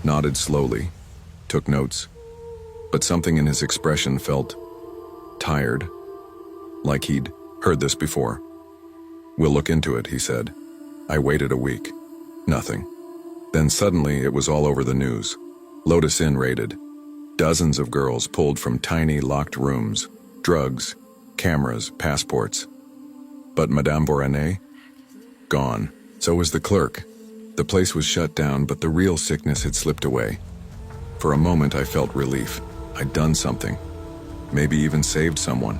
nodded slowly, took notes, but something in his expression felt tired, like he'd heard this before. "We'll look into it," he said. I waited a week. Nothing. Then suddenly it was all over the news. Lotus Inn raided. Dozens of girls pulled from tiny locked rooms. Drugs, cameras, passports. But Madame Boranet? Gone. So was the clerk. The place was shut down, but the real sickness had slipped away. For a moment I felt relief. I'd done something. Maybe even saved someone.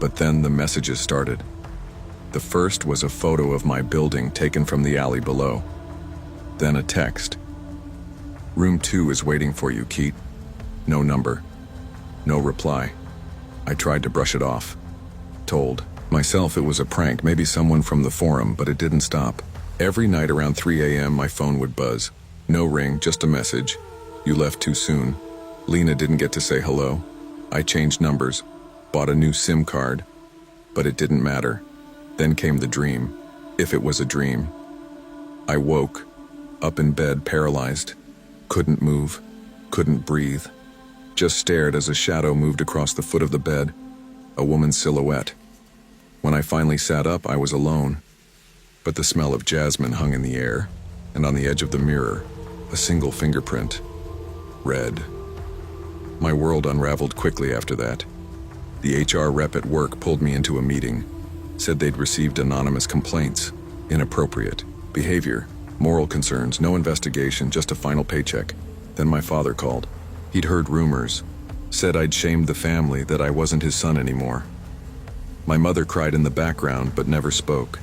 But then the messages started. The first was a photo of my building taken from the alley below. Then a text. "Room 2 is waiting for you, Keith." No number. No reply. I tried to brush it off. Told myself it was a prank, maybe someone from the forum, but it didn't stop. Every night around 3 a.m. my phone would buzz. No ring, just a message. "You left too soon." Lena didn't get to say hello. I changed numbers, bought a new SIM card, but it didn't matter. Then came the dream, if it was a dream. I woke, up in bed, paralyzed. Couldn't move, couldn't breathe. Just stared as a shadow moved across the foot of the bed, a woman's silhouette. When I finally sat up, I was alone. But the smell of jasmine hung in the air, and on the edge of the mirror, a single fingerprint. Red. My world unraveled quickly after that. The HR rep at work pulled me into a meeting, said they'd received anonymous complaints, inappropriate behavior, moral concerns, no investigation, just a final paycheck. Then my father called. He'd heard rumors, said I'd shamed the family, that I wasn't his son anymore. My mother cried in the background but never spoke.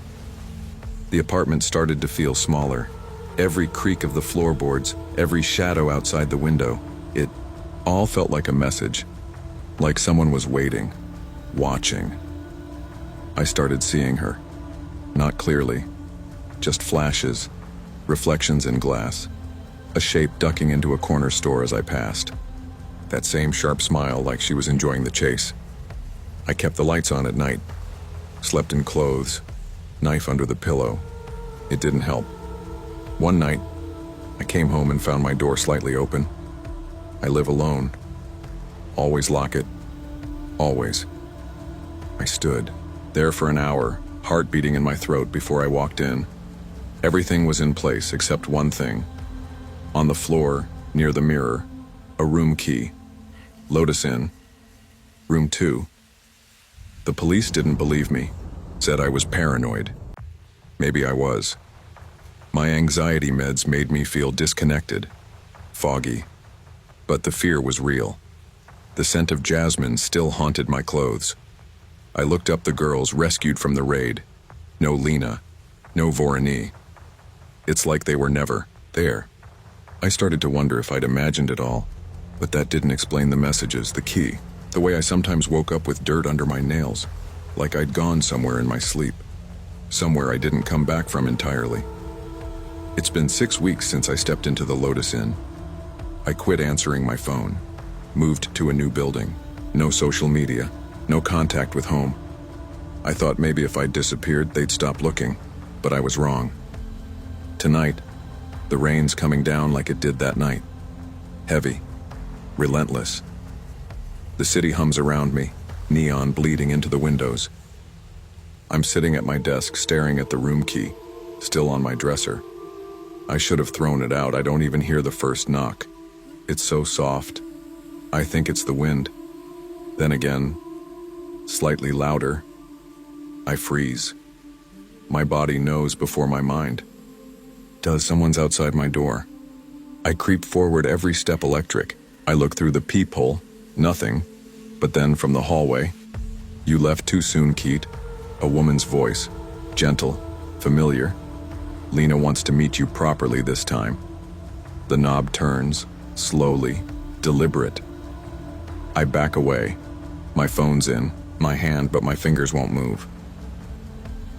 The apartment started to feel smaller. Every creak of the floorboards, every shadow outside the window, it all felt like a message, like someone was waiting, watching. I started seeing her. Not clearly, just flashes, reflections in glass, a shape ducking into a corner store as I passed. That same sharp smile, like she was enjoying the chase. I kept the lights on at night, slept in clothes, knife under the pillow. It didn't help. One night, I came home and found my door slightly open. I live alone. Always lock it. Always. I stood there for an hour, heart beating in my throat before I walked in. Everything was in place except one thing. On the floor, near the mirror, a room key. Lotus Inn. Room 2. The police didn't believe me, said I was paranoid. Maybe I was. My anxiety meds made me feel disconnected, foggy. But the fear was real. The scent of jasmine still haunted my clothes. I looked up the girls rescued from the raid. No Lena, no Vorani. It's like they were never there. I started to wonder if I'd imagined it all, but that didn't explain the messages, the key, the way I sometimes woke up with dirt under my nails, like I'd gone somewhere in my sleep, somewhere I didn't come back from entirely. It's been 6 weeks since I stepped into the Lotus Inn. I quit answering my phone, moved to a new building, no social media, no contact with home. I thought maybe if I disappeared, they'd stop looking, but I was wrong. Tonight, the rain's coming down like it did that night. Heavy, relentless. The city hums around me, neon bleeding into the windows. I'm sitting at my desk staring at the room key, still on my dresser. I should have thrown it out. I don't even hear the first knock. It's so soft. I think it's the wind. Then again, slightly louder. I freeze. My body knows before my mind. Someone's outside my door. I creep forward every step electric. I look through the peephole. Nothing. But then from the hallway, "You left too soon, Keith." A woman's voice. Gentle. Familiar. "Lena wants to meet you properly this time." The knob turns. Slowly. Deliberate. I back away. My phone's in my hand, but my fingers won't move.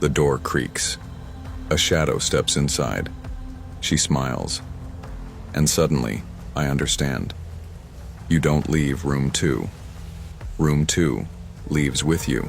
The door creaks. A shadow steps inside. She smiles. And suddenly, I understand. You don't leave room 2. Room 2 leaves with you.